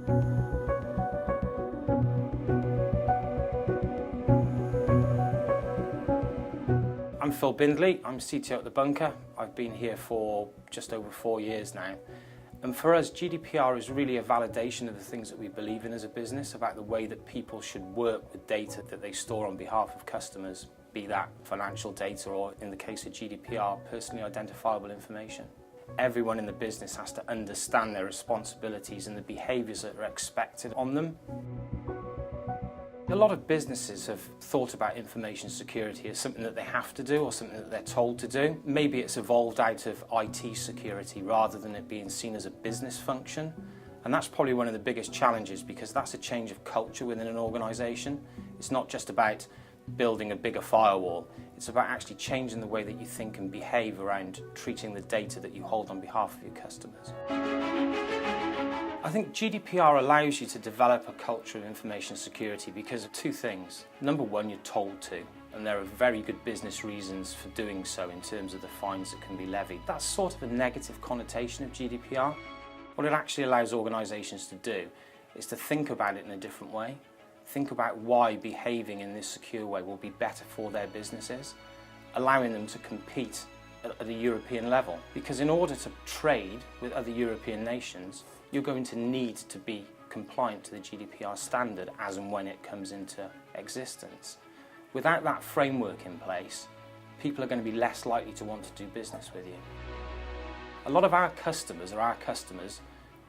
I'm Phil Bindley, I'm CTO at The Bunker. I've been here for just over 4 years now. And for us, GDPR is really a validation of the things that we believe in as a business, about the way that people should work with data that they store on behalf of customers, be that financial data or, in the case of GDPR, personally identifiable information. Everyone in the business has to understand their responsibilities and the behaviours that are expected on them. A lot of businesses have thought about information security as something that they have to do or something that they're told to do. Maybe it's evolved out of IT security rather than it being seen as a business function. And that's probably one of the biggest challenges, because that's a change of culture within an organisation. It's not just about building a bigger firewall. It's about actually changing the way that you think and behave around treating the data that you hold on behalf of your customers. I think GDPR allows you to develop a culture of information security because of two things. Number one, you're told to, and there are very good business reasons for doing so in terms of the fines that can be levied. That's sort of a negative connotation of GDPR. What it actually allows organisations to do is to think about it in a different way. Think about why behaving in this secure way will be better for their businesses, allowing them to compete at a European level. Because in order to trade with other European nations, you're going to need to be compliant to the GDPR standard as and when it comes into existence. Without that framework in place, people are going to be less likely to want to do business with you. A lot of our customers are our customers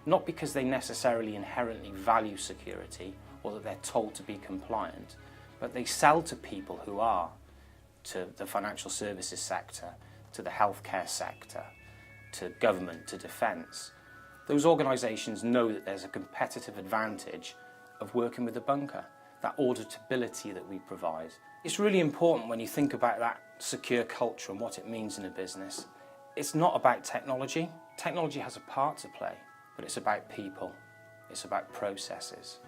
not because they necessarily inherently value security or that they're told to be compliant, but they sell to people who are, to the financial services sector, to the healthcare sector, to government, to defence. Those organisations know that there's a competitive advantage of working with The Bunker, that auditability that we provide. It's really important when you think about that secure culture and what it means in a business. It's not about technology. Technology has a part to play, but it's about people. It's about processes.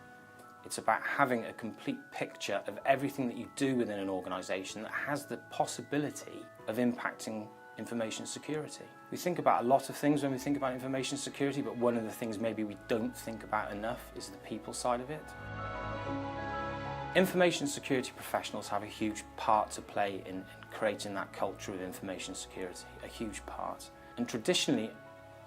It's about having a complete picture of everything that you do within an organisation that has the possibility of impacting information security. We think about a lot of things when we think about information security, but one of the things maybe we don't think about enough is the people side of it. Information security professionals have a huge part to play in creating that culture of information security, a huge part. And traditionally,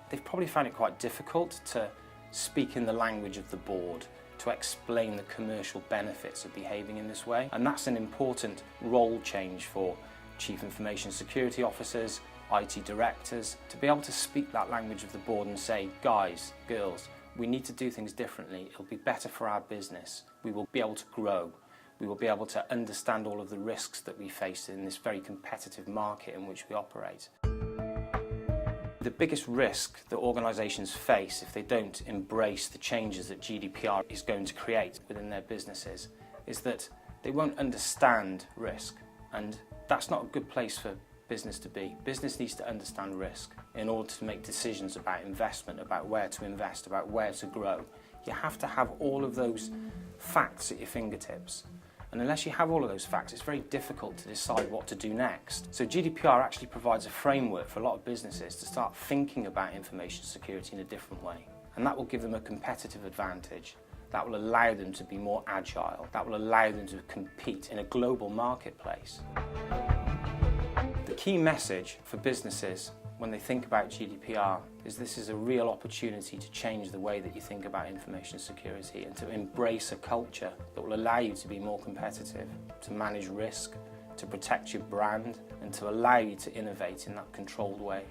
they've probably found it quite difficult to speak in the language of the board, to explain the commercial benefits of behaving in this way. And that's an important role change for Chief Information Security Officers, IT directors, to be able to speak that language of the board and say, guys, girls, we need to do things differently. It'll be better for our business. We will be able to grow. We will be able to understand all of the risks that we face in this very competitive market in which we operate. The biggest risk that organisations face if they don't embrace the changes that GDPR is going to create within their businesses is that they won't understand risk. And that's not a good place for business to be. Business needs to understand risk in order to make decisions about investment, about where to invest, about where to grow. You have to have all of those facts at your fingertips. And unless you have all of those facts, it's very difficult to decide what to do next. So GDPR actually provides a framework for a lot of businesses to start thinking about information security in a different way. And that will give them a competitive advantage. That will allow them to be more agile. That will allow them to compete in a global marketplace. The key message for businesses when they think about GDPR is this is a real opportunity to change the way that you think about information security and to embrace a culture that will allow you to be more competitive, to manage risk, to protect your brand, and to allow you to innovate in that controlled way.